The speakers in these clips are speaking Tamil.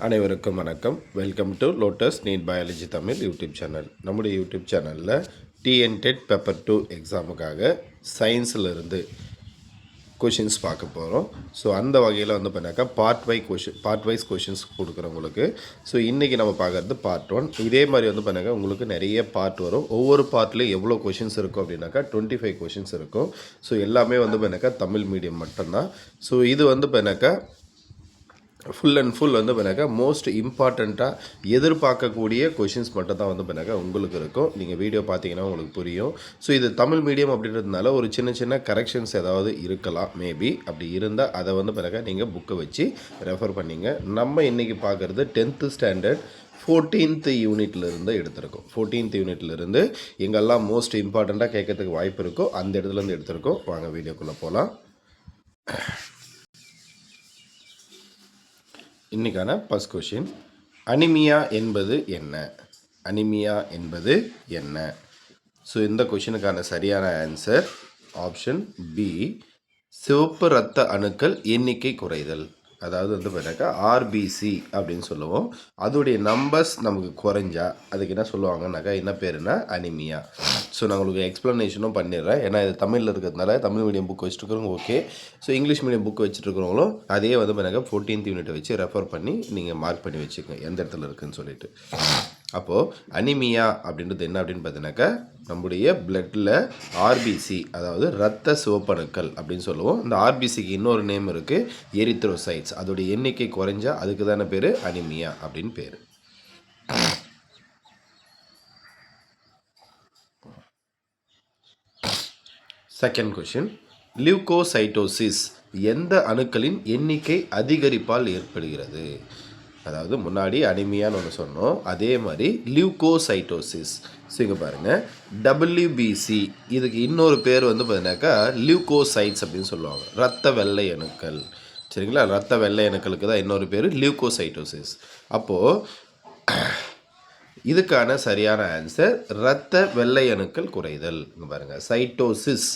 அனைவருக்கும் வணக்கம். Welcome to lotus NEET biology Tamil YouTube channel. நம்முடைய யூடியூப் சேனலில் டிஎன்டெட் பேப்பர் 2 எக்ஸாமுக்காக சயின்ஸில் இருந்து கொஷின்ஸ் பார்க்க போகிறோம். ஸோ அந்த வகையில் வந்து பண்ணாக்கா பார்ட் வைஸ் கொஷின்ஸ் கொடுக்குறவங்களுக்கு. ஸோ இன்றைக்கி நம்ம பார்க்குறது பார்ட் 1. இதே மாதிரி வந்து பண்ணாக்கா உங்களுக்கு நிறைய பார்ட் வரும். ஒவ்வொரு பார்ட்லேயும் எவ்வளோ கொஷின்ஸ் இருக்கும் அப்படின்னாக்கா 25 கொஷின்ஸ் இருக்கும். ஸோ எல்லாமே வந்து பண்ணாக்கா தமிழ் மீடியம் மட்டும்தான். ஸோ இது வந்து பண்ணாக்கா ஃபுல் அண்ட் ஃபுல் வந்து பண்ணாக்கா மோஸ்ட் இம்பார்ட்டண்ட்டாக எதிர்பார்க்கக்கூடிய கொஷின்ஸ் மட்டும் தான் வந்து பண்ணாக்கா உங்களுக்கு இருக்கும். நீங்கள் வீடியோ பார்த்தீங்கன்னா உங்களுக்கு புரியும். ஸோ இது தமிழ் மீடியம் அப்படின்றதுனால ஒரு சின்ன சின்ன கரெக்ஷன்ஸ் ஏதாவது இருக்கலாம். மேபி அப்படி இருந்தால் அதை வந்து பண்ணாக்கா நீங்கள் புக்கை வச்சு ரெஃபர் பண்ணிங்க. நம்ம இன்றைக்கி பார்க்குறது 10th ஸ்டாண்டர்ட் 14th யூனிட்லேருந்து எடுத்திருக்கோம். 14th யூனிட்லேருந்து எங்கெல்லாம் மோஸ்ட் இம்பார்ட்டண்ட்டாக கேட்கறதுக்கு வாய்ப்பு இருக்கோ அந்த இடத்துலேருந்து எடுத்திருக்கோம். வாங்க வீடியோக்குள்ளே போகலாம். இன்றைக்கான ஃபர்ஸ்ட் கொஷின், அனிமியா என்பது என்ன? அனிமியா என்பது என்ன? ஸோ இந்த கொஷினுக்கான சரியான ஆன்சர் ஆப்ஷன் பி, சிவப்பு இரத்த அணுக்கள் எண்ணிக்கை குறைதல். அதாவது வந்து பார்த்தாக்கா ஆர்பிசி அப்படின்னு சொல்லுவோம். அதோடைய நம்பர்ஸ் நமக்கு குறைஞ்சா அதுக்கு என்ன சொல்லுவாங்கன்னாக்கா என்ன பேருனா அனிமியா. ஸோ நான் உங்களுக்கு எக்ஸ்ப்ளனேஷனும் பண்ணிடுறேன். ஏன்னா இது தமிழில் இருக்கிறதுனால தமிழ் மீடியம் புக் வச்சுருக்கிறவங்க okay. So English medium book வச்சுருக்கிறவங்களும் அதே வந்து பார்த்தாக்கா 14th யூனிட்டை வச்சு ரெஃபர் பண்ணி நீங்கள் மார்க் பண்ணி வச்சுக்கோங்க எந்த இடத்துல இருக்குதுன்னு சொல்லிட்டு. அப்போது அனிமியா அப்படின்றது என்ன அப்படின்னு பார்த்தீங்கன்னாக்கா நம்முடைய பிளட்டில் ஆர்பிசி, அதாவது இரத்த சிவப்பணுக்கள் அப்படின்னு சொல்லுவோம். இந்த ஆர்பிசிக்கு இன்னொரு நேம் இருக்குது, எரித்ரோசைட்ஸ். அதோடைய எண்ணிக்கை குறைஞ்சா அதுக்கு தானே பேர் அனிமியா அப்படின்னு பேர். செகண்ட் கொஷின், லியூகோசைட்டோசிஸ் எந்த அணுக்களின் எண்ணிக்கை அதிகரிப்பால் ஏற்படுகிறது? அதாவது முன்னாடி அனிமியான்னு ஒன்று சொன்னோம், அதே மாதிரி லியூகோசைட்டோசிஸ். ஸோ இங்கே பாருங்கள், டபிள்யூபிசி இதுக்கு இன்னொரு பேர் வந்து பார்த்தீங்கன்னாக்கா லியூகோசைட்ஸ் அப்படின்னு சொல்லுவாங்க, இரத்த வெள்ளை அணுக்கள். சரிங்களா, இரத்த வெள்ளை அணுக்களுக்கு தான் இன்னொரு பேர் லியூகோசைட்டோசிஸ். அப்போது இதுக்கான சரியான ஆன்சர் இரத்த வெள்ளை அணுக்கள் குறைதல். இங்கே பாருங்கள், சைட்டோசிஸ்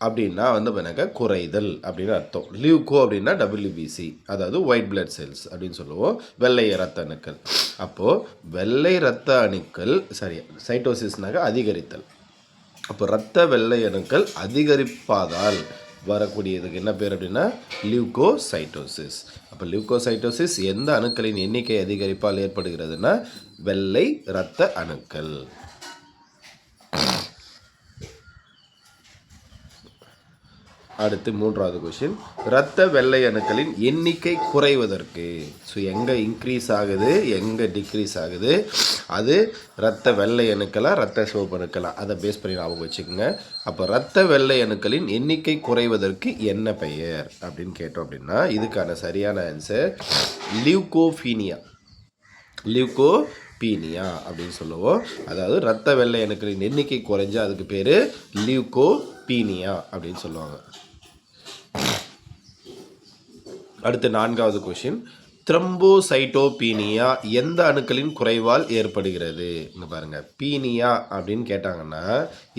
அப்படின்னா வந்து பார்த்தீங்கன்னாக்கா குறைதல் அப்படின்னு அர்த்தம். லியூகோ அப்படின்னா டபிள்யூபிசி, அதாவது ஒயிட் பிளட் செல்ஸ் அப்படின்னு சொல்லுவோம், வெள்ளை இரத்த அணுக்கள். அப்போது வெள்ளை இரத்த அணுக்கள் சரி, சைட்டோசிஸ்னாக்கா அதிகரித்தல். அப்போ இரத்த வெள்ளை அணுக்கள் அதிகரிப்பதால் வரக்கூடியதுக்கு என்ன பேர் அப்படின்னா லியூகோசைட்டோசிஸ். அப்போ லியூகோசைட்டோசிஸ் எந்த அணுக்களின் எண்ணிக்கை அதிகரிப்பால் ஏற்படுகிறதுனா வெள்ளை இரத்த அணுக்கள். அடுத்து மூன்றாவது கொஷின், இரத்த வெள்ளை அணுக்களின் எண்ணிக்கை குறைவதற்கு. ஸோ எங்கே இன்க்ரீஸ் ஆகுது எங்கே டிக்ரீஸ் ஆகுது, அது இரத்த வெள்ளை அணுக்களா இரத்த சிவப்பு அணுக்களா, அதை பேஸ் பண்ணி ஞாபகம் வச்சுக்கோங்க. அப்போ இரத்த வெள்ளை அணுக்களின் எண்ணிக்கை குறைவதற்கு என்ன பெயர் அப்படின்னு கேட்டோம் அப்படின்னா இதுக்கான சரியான ஆன்சர் லியூகோபீனியா. லியூகோபீனியா அப்படின்னு சொல்லுவோம். அதாவது இரத்த வெள்ளை அணுக்களின் எண்ணிக்கை குறைஞ்சா அதுக்கு பேர் லியூகோபீனியா அப்படின்னு சொல்லுவாங்க. அடுத்து நான்காவது கொஷின், த்ரம்போசைட்டோபீனியா எந்த அணுக்களின் குறைவால் ஏற்படுகிறது? இங்கே பாருங்கள், பீனியா அப்படின்னு கேட்டாங்கன்னா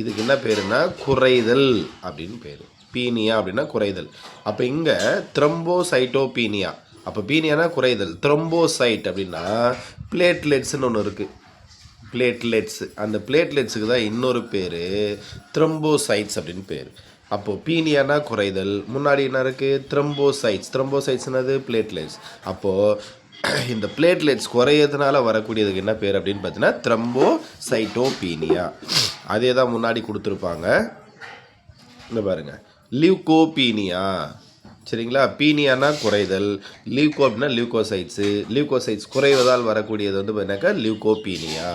இதுக்கு என்ன பேருனா குறைதல் அப்படின்னு பேர். பீனியா அப்படின்னா குறைதல். அப்போ இங்கே த்ரம்போசைட்டோபீனியா, அப்போ பீனியானா குறைதல், த்ரம்போசைட் அப்படின்னா பிளேட்லெட்ஸ்ன்னு ஒன்று இருக்குது, பிளேட்லெட்ஸ். அந்த பிளேட்லெட்ஸுக்கு தான் இன்னொரு பேர் த்ரம்போசைட்ஸ் அப்படின்னு பேர். அப்போது பீனியானா குறைதல், முன்னாடி என்ன இருக்குது த்ரம்போசைட்ஸ். த்ரம்போசைட்ஸ்னது பிளேட்லெட்ஸ். அப்போது இந்த பிளேட்லெட்ஸ் குறையதுனால வரக்கூடியதுக்கு என்ன பேர் அப்படின்னு பார்த்தீங்கன்னா த்ரம்போசைட்டோபீனியா. அதே தான் முன்னாடி கொடுத்துருப்பாங்க. இந்த பாருங்கள், லியூகோபீனியா. சரிங்களா, பீனியானா குறைதல், லியூகோ அப்படின்னா லியூகோசைட்ஸு. லியூகோசைட்ஸ் குறைவதால் வரக்கூடியது வந்து பார்த்தீங்கன்னாக்கா லியூகோபீனியா.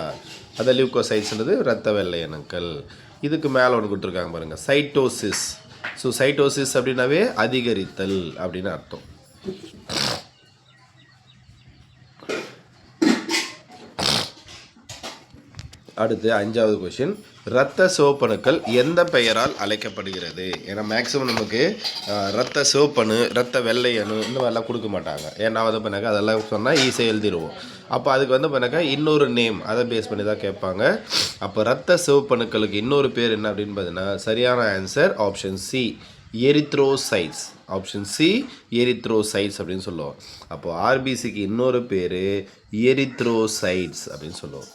அந்த லியூகோசைட்ஸ்ன்றது இரத்த வெள்ளை அணுக்கள். இதுக்கு மேலே ஒன்று கொடுத்துருக்காங்க பாருங்கள், சைட்டோசிஸ். ஸோ சைட்டோசிஸ் அப்படின்னாவே அதிகரித்தல் அப்படின்னு அர்த்தம். அடுத்து அஞ்சாவது கொஷின், இரத்த சிவப்பணுக்கள் எந்த பெயரால் அழைக்கப்படுகிறது? ஏன்னா மேக்ஸிமம் நமக்கு இரத்த சிவப்பணு, இரத்த வெள்ளை அணு இந்த மாதிரிலாம் கொடுக்க மாட்டாங்க. ஏன்னா வந்து பண்ணாக்கா அதெல்லாம் சொன்னால் ஈஸியாக எழுதிடுவோம். அப்போ அதுக்கு வந்து பண்ணாக்கா இன்னொரு நேம் அதை பேஸ் பண்ணி தான் கேட்பாங்க. அப்போ இரத்த சிவப்பணுக்களுக்கு இன்னொரு பேர் என்ன அப்படின்னு பார்த்தீங்கன்னா சரியான answer option C, erythrocytes. Option C erythrocytes அப்படின்னு சொல்லுவோம். அப்போது ஆர்பிசிக்கு இன்னொரு பேர் எரித்ரோசைட்ஸ் அப்படின்னு சொல்லுவோம்.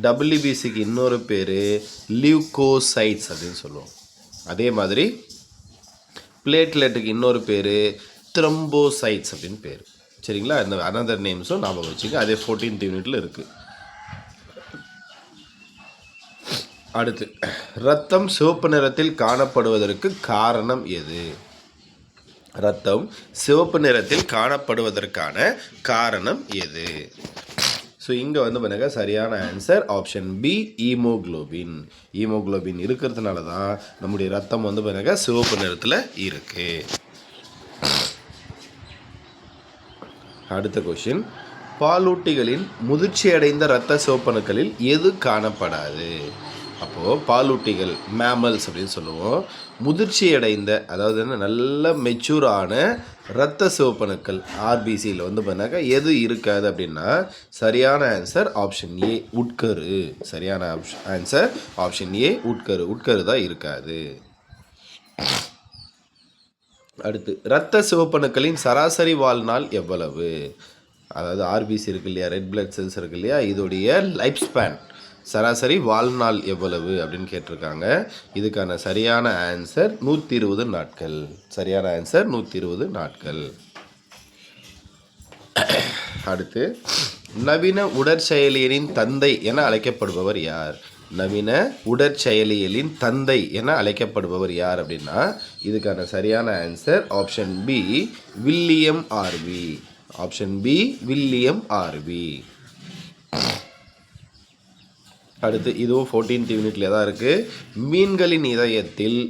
டபிள்யூபிசிக்கு இன்னொரு பேர் லியூகோசைட்ஸ் அப்படின்னு சொல்லுவோம். அதே மாதிரி பிளேட்லெட்டுக்கு இன்னொரு பேர் த்ரம்போசைட்ஸ் அப்படின்னு பேர். சரிங்களா? இந்த அனதர் நேம்ஸும் ஞாபகம் வச்சுங்க. அதே 14th யூனிட்டில் இருக்குது. அடுத்து, இரத்தம் சிவப்பு நிறத்தில் காணப்படுவதற்கு காரணம் எது? இரத்தம் சிவப்பு நிறத்தில் காணப்படுவதற்கான காரணம் எது? ஸோ இங்கே வந்து பாருங்க சரியான answer option B haemoglobin. Haemoglobin இருக்கிறதுனால தான் நம்முடைய ரத்தம் வந்து பாருங்க சிவப்பு நிறத்தில் இருக்கு. அடுத்த கொஸ்டின், பாலூட்டிகளின் முதிர்ச்சியடைந்த இரத்த சிவப்பணுக்களில் எது காணப்படாது? அப்போது பாலூட்டிகள் மேமல்ஸ் அப்படின்னு சொல்லுவோம். முதிர்ச்சியடைந்த, அதாவது என்ன, நல்ல மெச்சூரான இரத்த சிவப்பணுக்கள் ஆர்பிசியில் வந்து பண்ணாக்க எது இருக்காது அப்படின்னா சரியான ஆன்சர் ஆப்ஷன் ஏ உட்கரு. சரியான ஆன்சர் ஆப்ஷன் ஏ உட்கரு. உட்கரு தான் இருக்காது. அடுத்து, இரத்த சிவப்பணுக்களின் சராசரி வாழ்நாள் எவ்வளவு? அதாவது ஆர்பிசி இருக்கு இல்லையா, ரெட் பிளட் செல்ஸ் இருக்கு இல்லையா, இதோடைய லைஃப் ஸ்பேன் சராசரி வாழ்நாள் எவ்வளவு அப்படின்னு கேட்டிருக்காங்க. இதுக்கான சரியான ஆன்சர் 120 நாட்கள். சரியான ஆன்சர் 120 நாட்கள். அடுத்து, நவீன உடற்செயலியலின் தந்தை என அழைக்கப்படுபவர் யார்? நவீன உடற்செயலியலின் தந்தை என அழைக்கப்படுபவர் யார் அப்படின்னா இதுக்கான சரியான answer option B William Harvey. Option B William Harvey. அடுத்து, இதுவும் 14th யூனிட்ல தான் இருக்குது. மீன்களின் இதயத்தில்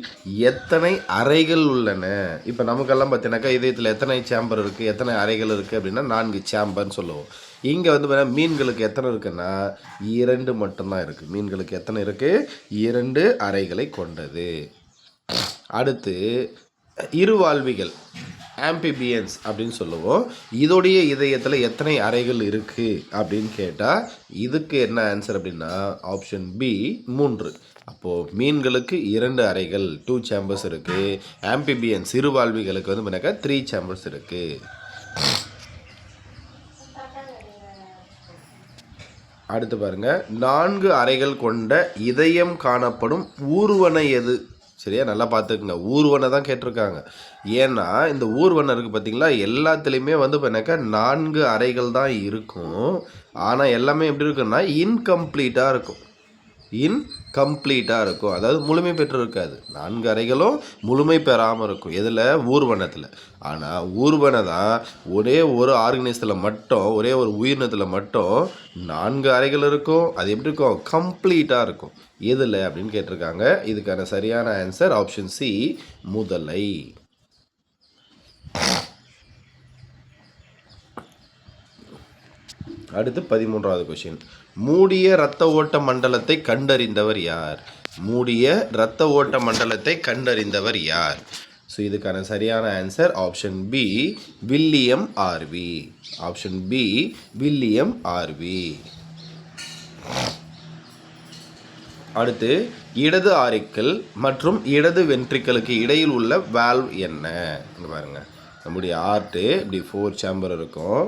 எத்தனை அறைகள் உள்ளன? இப்போ நமக்கெல்லாம் பார்த்தீங்கன்னாக்கா இதயத்தில் எத்தனை சேம்பர் இருக்குது, எத்தனை அறைகள் இருக்குது அப்படின்னா 4 சேம்பர்னு சொல்லுவோம். இங்கே வந்து பார்த்தீங்கன்னா மீன்களுக்கு எத்தனை இருக்குன்னா 2 மட்டும்தான் இருக்குது. மீன்களுக்கு எத்தனை இருக்குது? 2 அறைகளை கொண்டது. அடுத்து, இருவாழ்விகள் ஆம்பிபியன்ஸ் அப்படின்னு சொல்லுவோம். இதோடைய இதயத்தில் எத்தனை அறைகள் இருக்குது அப்படின்னு கேட்டால் இதுக்கு என்ன ஆன்சர் அப்படின்னா ஆப்ஷன் பி 3. அப்போது மீன்களுக்கு 2 அறைகள் 2 சேம்பர்ஸ் இருக்குது. ஆம்பிபியன்ஸ் இருவாழ்விகளுக்கு வந்து பண்ணாக்கா 3 சேம்பர்ஸ் இருக்குது. அடுத்து பாருங்கள், 4 அறைகள் கொண்ட இதயம் காணப்படும் ஊர்வன எது? சரியா, நல்லா பார்த்துக்குங்க. ஊர்வனை தான் கேட்டிருக்காங்க. ஏன்னா இந்த ஊர்வனை இருக்குது பார்த்தீங்களா, எல்லாத்துலேயுமே வந்து பண்ணாக்கா 4 அறைகள் தான் இருக்கும். ஆனால் எல்லாமே எப்படி இருக்குன்னா இன்கம்ப்ளீட்டாக இருக்கும். இன்கம்ப்ளீட்டாக இருக்கும், அதாவது முழுமை பெற்று இருக்காது. 4 அறைகளும் முழுமை பெறாமல் இருக்கும். எதில்? ஊர்வனத்தில். ஆனால் ஊர்வனை தான் ஒரே ஒரு ஆர்கனைசத்தில் மட்டும், ஒரே ஒரு உயிரினத்தில் மட்டும் 4 அறைகள் இருக்கும். அது எப்படி இருக்கும்? கம்ப்ளீட்டாக இருக்கும். எதில் அப்படின்னு கேட்டிருக்காங்க. இதுக்கான சரியான ஆன்சர் ஆப்ஷன் சி முதலை. அடுத்து 13வது கொஸ்டின், மூடிய இரத்த ஓட்ட மண்டலத்தை கண்டறிந்தவர் யார்? மூடிய இரத்த ஓட்ட மண்டலத்தை கண்டறிந்தவர் யார்? ஸோ இதுக்கான சரியான answer option B William Harvey. Option B William Harvey. அடுத்து, இடது ஆரிக்கல் மற்றும் இடது வென்ட்ரிக்கலுக்கு இடையில் உள்ள வால்வ் என்ன? பாருங்க, நம்முடைய ஆர்ட்டு இப்படி 4 சேம்பர் இருக்கும்.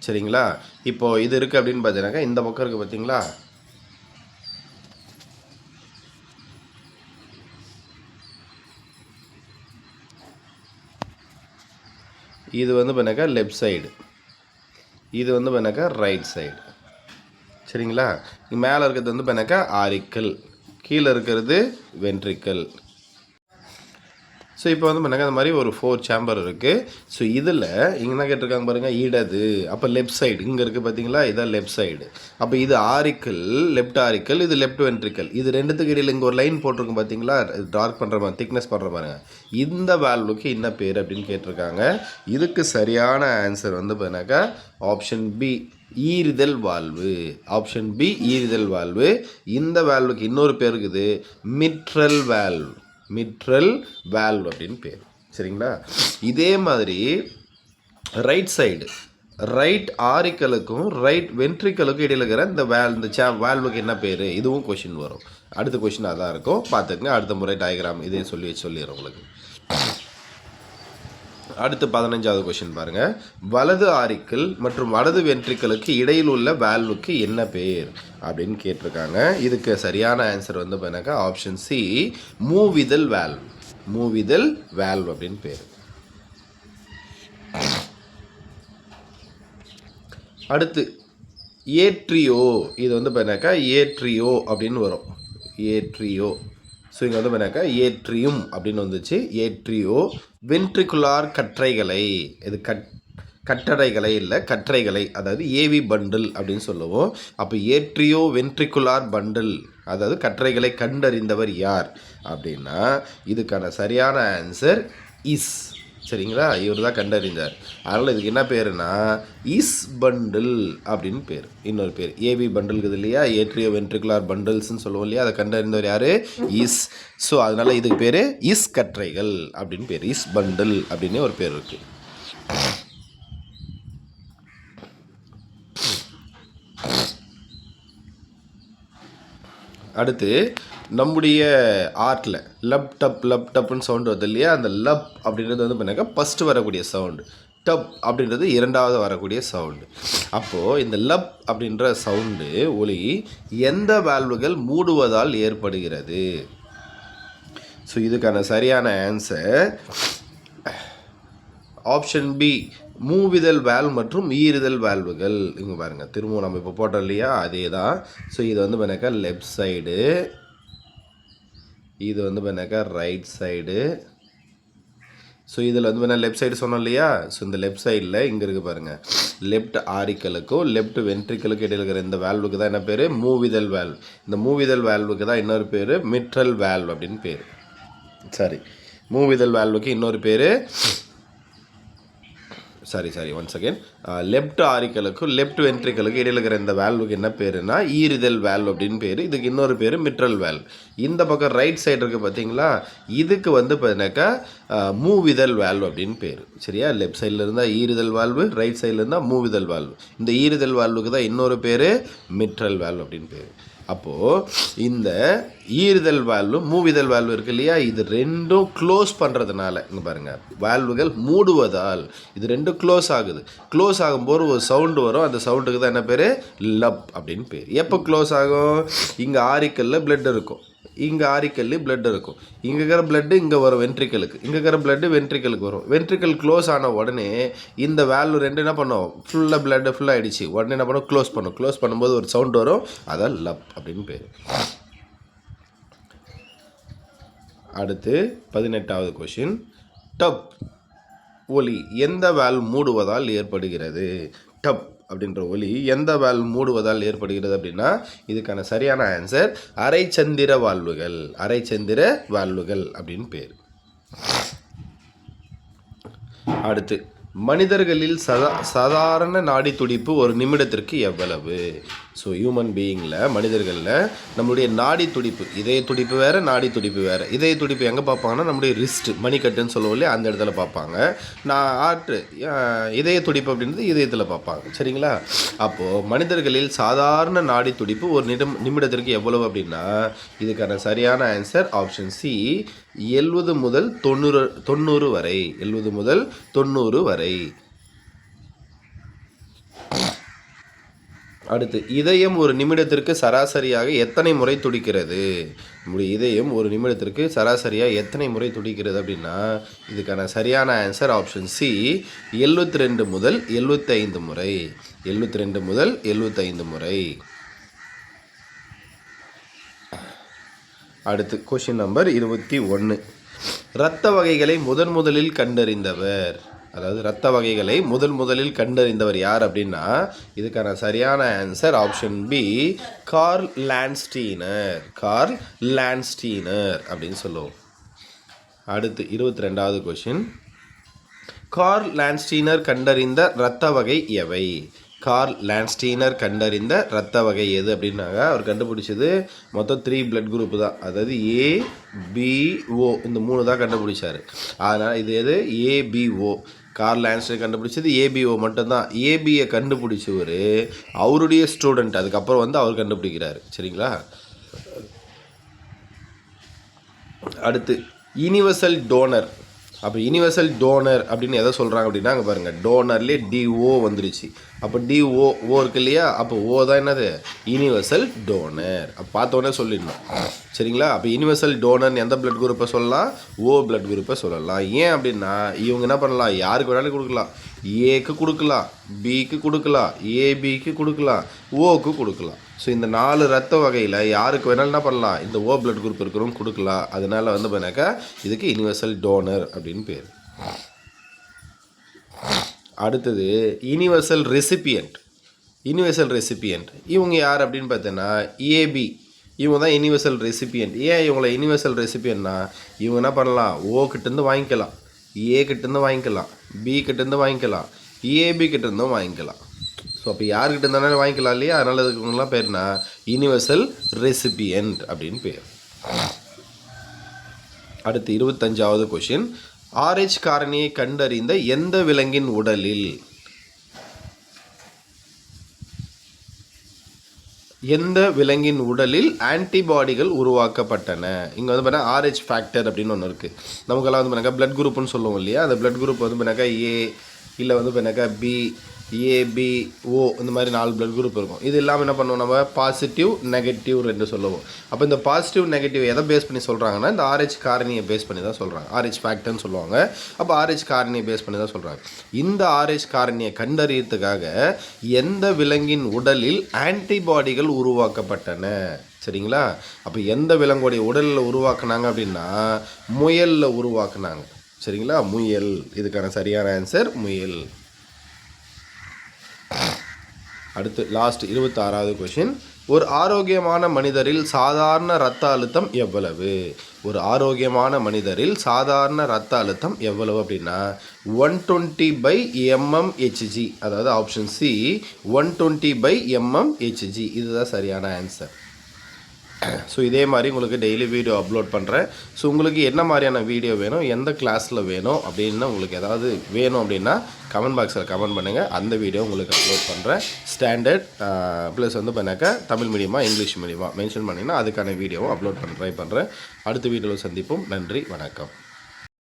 சரிங்களா? இப்போது இது இருக்குது அப்படின்னு பார்த்தீங்கன்னாக்கா இந்த பக்கம் இருக்குது பார்த்தீங்களா, இது வந்து பண்ணாக்கா லெஃப்ட் சைடு, இது வந்து பண்ணாக்கா ரைட் சைடு. சரிங்களா? மேலே இருக்கிறது வந்து பண்ணாக்கா ஆரிக்கல், கீழே இருக்கிறது வென்ட்ரிக்கல். ஸோ இப்போ வந்து பண்ணாக்கா அந்த மாதிரி ஒரு 4 சேம்பர் இருக்குது. ஸோ இதில் இங்கே என்ன கேட்டிருக்காங்க பாருங்கள், இடது. அப்போ லெஃப்ட் சைடு இங்கே இருக்குது பார்த்தீங்களா, இதான் லெஃப்ட் சைடு. அப்போ இது ஆரிக்கல், லெஃப்ட் ஆரிக்கல், இது லெஃப்ட் வென்ட்ரிக்கல். இது ரெண்டுத்துக்கு இடையில் இங்கே ஒரு லைன் போட்டிருக்கும் பார்த்தீங்களா, டார்க் பண்ணுற மாதிரி, திக்னஸ் பண்ணுற பாருங்க. இந்த வேல்வுக்கு என்ன பேர் அப்படின்னு கேட்டிருக்காங்க. இதுக்கு சரியான ஆன்சர் வந்து பண்ணாக்கா ஆப்ஷன் பி ஈரிதல் வால்வு. ஆப்ஷன் பி ஈரிதல் வால்வு. இந்த வேல்வுக்கு இன்னொரு பேர் இருக்குது மிட்ரல் வேல்வ். மிட்ரல் வேல்வ் அப்படின்னு பேர். சரிங்களா? இதே மாதிரி ரைட் சைடு, ரைட் ஆரிக்கலுக்கும் ரைட் வென்ட்ரிக்கலுக்கும் இடையில் இருக்கிற இந்த வேல்வுக்கு என்ன பேர்? இதுவும் கொஷின் வரும். அடுத்த கொஷின் அதான் இருக்கும், பார்த்துக்குங்க. அடுத்த முறை டயக்ராம் இதே சொல்லிடுறேன் உங்களுக்கு. அடுத்து 15வது கொஸ்டின் பாருங்கள். வலது ஆரிக்கிள் மற்றும் வலது வென்ட்ரிக்கிளுக்கு இடையில் உள்ள வேல்வுக்கு என்ன பேர் அப்படின்னு கேட்டிருக்காங்க. இதுக்கு சரியான ஆன்சர் வந்து பார்த்தீங்கன்னாக்கா ஆப்ஷன் சி, மூவிதல் வேல்வ். மூவிதல் வேல்வ் அப்படின்னு பேர். அடுத்து ஏட்ரியோ. இது வந்து பார்த்தீங்கன்னாக்கா ஏட்ரியோ அப்படின்னு வரும். ஏட்ரியோ. ஸோ இங்கே வந்து பார்த்தீங்கன்னாக்கா ஏட்ரியும் அப்படின்னு வந்துச்சு. ஏட்ரியோ வென்ட்ரிகுலார் கற்றைகளை. இது கட்டடைகளை இல்லை, கற்றைகளை, அதாவது ஏவி பண்டில் அப்படின்னு சொல்லுவோம். அப்போ ஏட்ரியோ வென்ட்ரிகுலார் பண்டில், அதாவது கற்றைகளை கண்டறிந்தவர் யார் அப்படின்னா இதுக்கான சரியான ஆன்சர் இஸ். சரிங்களா, இவர் தான் கண்டறிந்தார். அதனால் இதுக்கு என்ன பேருனா இஸ் பண்டில் அப்படின்னு பேர். இன்னொரு பேர் ஏவி பண்டில்குது இல்லையா, ஏட்ரியோ வென்ட்ரிகுலார் பண்டில்ஸ்ன்னு சொல்லுவோம் இல்லையா, அதை கண்டறிந்தவர் யார், இஸ். ஸோ அதனால் இதுக்கு பேர் இஸ் கற்றைகள் அப்படின்னு பேர். இஸ் பண்டில் அப்படின்னு ஒரு பேர் இருக்குது. அடுத்து நம்முடைய ஆர்ட்டில் லப்டப்னு சவுண்டு வருது இல்லையா, அந்த லப் அப்படின்றது வந்து பார்த்தீங்கன்னா ஃபஸ்ட்டு வரக்கூடிய சவுண்டு, டப் அப்படின்றது இரண்டாவது வரக்கூடிய சவுண்டு. அப்போது இந்த லப் அப்படின்ற சவுண்டு ஒலி எந்த வால்வுகள் மூடுவதால் ஏற்படுகிறது? ஸோ இதுக்கான சரியான ஆன்சர் ஆப்ஷன் பி, மூவிதல் வேல்வ் மற்றும் ஈறுதல் வேல்வுகள். இங்கே பாருங்கள், திரும்பவும் நம்ம இப்போ போட்டோம் இல்லையா, அதே தான். ஸோ இது வந்து பார்த்தீங்கன்னாக்கா லெஃப்ட் சைடு, இது வந்து பார்த்தீங்கன்னாக்கா ரைட் சைடு. ஸோ இதில் வந்து பார்த்தீங்கன்னா லெஃப்ட் சைடு சொன்னோம் இல்லையா, ஸோ இந்த லெஃப்ட் சைடில் இங்கே இருக்குது பாருங்கள், லெஃப்ட் ஆரிக்கலுக்கும் லெஃப்ட் வென்ட்ரிக்கலுக்கும் இடையில் இருக்கிற இந்த வேல்வுக்கு தான் என்ன பேர், மூவிதல் வேல்வ். இந்த மூவிதல் வேல்வுக்கு தான் இன்னொரு பேர் மிட்ரல் வேல்வ் அப்படின்னு பேர். சரி, மூவிதல் வேல்வுக்கு இன்னொரு பேர், சாரி ஒன்ஸ் அகேன், லெஃப்ட் ஆரிக்கலுக்கும் லெஃப்ட் வென்ட்ரிக்கலுக்கு இடையில் இருக்கிற இந்த வேல்வுக்கு என்ன பேருனா ஈறுதல் வேல்வ் அப்படின்னு பேர். இதுக்கு இன்னொரு பேர் மிட்ரல் வேல்வ். இந்த பக்கம் ரைட் சைடு இருக்குது பார்த்தீங்களா, இதுக்கு வந்து பார்த்தீங்கன்னாக்கா மூவிதல் வேல்வ் அப்படின்னு பேர். சரியா, லெஃப்ட் சைடில் இருந்தால் ஈறுதல் வேல்வு, ரைட் சைடில் இருந்தால் மூவிதல் வேல்வ். இந்த ஈறுதல் வேல்வுக்கு தான் இன்னொரு பேர் மிட்ரல் வேல்வ் அப்படின்னு பேர். அப்போது இந்த ஈறுதல் வேல்வு மூவிதல் வேல்வு இருக்குது இல்லையா, இது ரெண்டும் க்ளோஸ் பண்ணுறதுனால இங்கே பாருங்கள், வேல்வுகள் மூடுவதால் இது ரெண்டும் க்ளோஸ் ஆகுது. க்ளோஸ் ஆகும்போது ஒரு சவுண்டு வரும், அந்த சவுண்டுக்கு தான் என்ன பேர், லப் அப்படின்னு பேர். எப்போ க்ளோஸ் ஆகும், இங்கே ஆரிக்கல்ல பிளட் இருக்கும், இங்கே ஆரிக்கல்லி பிளட் இருக்கும், இங்கே இருக்கிற பிளட்டு இங்கே வரும் வென்ட்ரிக்கலுக்கு, இங்கே இருக்கிற பிளட்டு வென்ட்ரிக்கலுக்கு வரும். வென்ட்ரிக்கல் க்ளோஸ் ஆன உடனே இந்த வேல்வு ரெண்டு என்ன பண்ணும், ஃபுல்லாக பிளட்டு ஃபுல்லாக ஆகிடுச்சு, உடனே என்ன பண்ணும், க்ளோஸ் பண்ணும். க்ளோஸ் பண்ணும்போது ஒரு சவுண்ட் வரும், அதான் லப் அப்படின்னு பேர். அடுத்து 18வது கொஷின். டப் ஒலி எந்த வேல்வ் மூடுவதால் ஏற்படுகிறது? டப் அப்படின்ற ஒலி எந்த வேல்வ் மூடுவதால் ஏற்படுகிறது அப்படின்னா இதுக்கான சரியான ஆன்சர் அரைச்சந்திர வால்வுகள். அரைச்சந்திர வால்வுகள் அப்படின்னு பேர். அடுத்து மனிதர்களில் சாதாரண நாடி துடிப்பு ஒரு நிமிடத்திற்கு எவ்வளவு? ஸோ ஹியூமன் பீயிங்கில், மனிதர்களில் நம்மளுடைய நாடி துடிப்பு, இதய துடிப்பு வேறு, நாடி துடிப்பு வேறு. இதய துடிப்பு எங்கே பார்ப்பாங்கன்னா நம்முடைய ரிஸ்ட், மணிக்கட்டுன்னு சொல்லுவோம் இல்லையா, அந்த இடத்துல பார்ப்பாங்க. இதய துடிப்பு அப்படின்றது இதயத்தில் பார்ப்பாங்க. சரிங்களா, அப்போது மனிதர்களில் சாதாரண நாடி துடிப்பு ஒரு நிமிடத்திற்கு எவ்வளவு அப்படின்னா இதுக்கான சரியான ஆன்சர் ஆப்ஷன் சி, 70 முதல் 90 வரை. 70 முதல் 90 வரை. அடுத்து இதயம் ஒரு நிமிடத்திற்கு சராசரியாக எத்தனை முறை துடிக்கிறது? நம்முடைய இதயம் ஒரு நிமிடத்திற்கு சராசரியாக எத்தனை முறை துடிக்கிறது அப்படின்னா இதுக்கான சரியான ஆன்சர் ஆப்ஷன் சி, 72 முதல் 75 முறை. 72 முதல் 75 முறை. அடுத்து கொஷின் நம்பர் 21. இரத்த வகைகளை முதலில் கண்டறிந்தவர், அதாவது இரத்த வகைகளை முதலில் கண்டறிந்தவர் யார் அப்படின்னா இதுக்கான சரியான answer option B, Karl Landsteiner. Karl Landsteiner அப்படின்னு சொல்லுவோம். அடுத்து 22வது கொஷின். கார்ல் லாண்ட்ஸ்டீனர் கண்டறிந்த இரத்த வகை எவை? கார்ல் லாண்ட்ஸ்டீனர் கண்டறிந்த இரத்த வகை எது அப்படின்னாங்க அவர் கண்டுபிடிச்சது மொத்தம் 3 பிளட் குரூப் தான், அதாவது ABO இந்த 3 தான் கண்டுபிடிச்சார். அதனால் இது எது, ABO. கார்ல் லாண்ட்ஸ்டீனர் கண்டுபிடிச்சது ABO மட்டும்தான். ABயை கண்டுபிடிச்சவர் அவருடைய ஸ்டூடெண்ட், அதுக்கப்புறம் வந்து அவர் கண்டுபிடிக்கிறார். சரிங்களா, அடுத்து யூனிவர்சல் டோனர். அப்போ யூனிவர்சல் டோனர் அப்படின்னு எதை சொல்கிறாங்க அப்படின்னா அங்கே பாருங்கள் டோனர்லேயே டிஓ வந்துருச்சு. அப்போ டிஓ இருக்கு இல்லையா, அப்போ ஓ தான் என்னது யூனிவர்சல் டோனர். அப்போ பார்த்தோன்னே சொல்லிடணும் சரிங்களா. அப்போ யூனிவர்சல் டோனர்னு எந்த பிளட் குரூப்பை சொல்லலாம், ஓ பிளட் குரூப்பை சொல்லலாம். ஏன் அப்படின்னா இவங்க என்ன பண்ணலாம், யாருக்கு வேணாலும் கொடுக்கலாம். ஏக்கு கொடுக்கலாம், பிக்கு கொடுக்கலாம், ஏபிக்கு கொடுக்கலாம், ஓக்கு கொடுக்கலாம். ஸோ இந்த 4 ரத்த வகையில் யாருக்கு வேணாலும் என்ன பண்ணலாம், இந்த ஓ பிளட் குரூப் இருக்கிறவங்க கொடுக்கலாம். அதனால் வந்து பண்ணாக்கா இதுக்கு யூனிவர்சல் டோனர் அப்படின்னு பேர். அடுத்தது யூனிவர்சல் ரெசிபியன்ட். யூனிவர்சல் ரெசிபியன்ட் இவங்க யார் அப்படின்னு பார்த்தீங்கன்னா ஏபி. இவங்க தான் யூனிவர்சல் ரெசிபியன்ட். ஏன் இவங்கள யூனிவர்சல் ரெசிபியன்ட்னா இவங்க என்ன பண்ணலாம், ஓ கிட்டேருந்து வாங்கிக்கலாம், ஏ கிட்டேருந்து வாங்கிக்கலாம், பி கிட்டேருந்து வாங்கிக்கலாம், ஏபி கிட்டேருந்தும் வாங்கிக்கலாம். ஸோ அப்போ யார்கிட்ட இருந்தாலும் வாங்கிக்கலாம் இல்லையா, அதனால் அதுக்குலாம் பேர்னா யூனிவர்சல் ரெசிபியன்ட் அப்படின்னு பேர். அடுத்து 25வது கொஷின், RH காரணியை கண்டறிந்த எந்த விலங்கின் உடலில் ஆன்டிபாடிகள் உருவாக்கப்பட்டன. இங்கே வந்து பார்த்தா RH ஃபேக்டர் அப்படின்னு ஒன்று இருக்குது. நமக்கெல்லாம் வந்து பண்ணாக்கா பிளட் குரூப்னு சொல்லுவோம் இல்லையா, அந்த பிளட் குரூப் வந்து பண்ணாக்கா ஏ இல்லை வந்து பண்ணாக்கா பி, ஏபி, ஓ இந்த மாதிரி 4 பிளட் குரூப் இருக்கும். இது இல்லாமல் என்ன பண்ணுவோம், நம்ம பாசிட்டிவ் நெகட்டிவ் 2 சொல்லுவோம். அப்போ இந்த பாசிட்டிவ் நெகட்டிவ் எதை பேஸ் பண்ணி சொல்கிறாங்கன்னா இந்த RH காரணியை பேஸ் பண்ணி தான் சொல்கிறாங்க. RH ஃபேக்டர்னு சொல்லுவாங்க. அப்போ RH காரணியை பேஸ் பண்ணி தான் சொல்கிறாங்க. இந்த RH காரணியை கண்டறியறதுக்காக எந்த விலங்கின் உடலில் ஆன்டிபாடிகள் உருவாக்கப்பட்டன சரிங்களா. அப்போ எந்த விலங்குடைய உடலில் உருவாக்குனாங்க அப்படின்னா முயலில் உருவாக்குனாங்க சரிங்களா. முயல் இதுக்கான சரியான ஆன்சர் முயல். அடுத்து லாஸ்ட் 26வது கொஷின், ஒரு ஆரோக்கியமான மனிதரில் சாதாரண இரத்த அழுத்தம் எவ்வளவு? ஒரு ஆரோக்கியமான மனிதரில் சாதாரண இரத்த அழுத்தம் எவ்வளவு அப்படின்னா 120/mmHg. அதாவது ஆப்ஷன் சி 120/mmHg. இதுதான் சரியான ஆன்சர். ஸோ இதே மாதிரி உங்களுக்கு டெய்லி வீடியோ அப்லோட் பண்ணுறேன். ஸோ உங்களுக்கு என்ன மாதிரியான வீடியோ வேணும், எந்த கிளாஸில் வேணும் அப்படின்னா உங்களுக்கு ஏதாவது வேணும் அப்படின்னா கமெண்ட் பாக்ஸில் கமெண்ட் பண்ணுங்கள். அந்த வீடியோ உங்களுக்கு அப்லோட் பண்ணுறேன். ஸ்டாண்டர்ட் ப்ளஸ் வந்து பண்ணாக்கா தமிழ் மீடியமாக இங்கிலீஷ் மீடியமாக மென்ஷன் பண்ணிங்கன்னா அதுக்கான வீடியோவும் அப்லோட் பண்ண ட்ரை பண்ணுறேன். அடுத்த வீடியோவில் சந்திப்போம். நன்றி, வணக்கம்.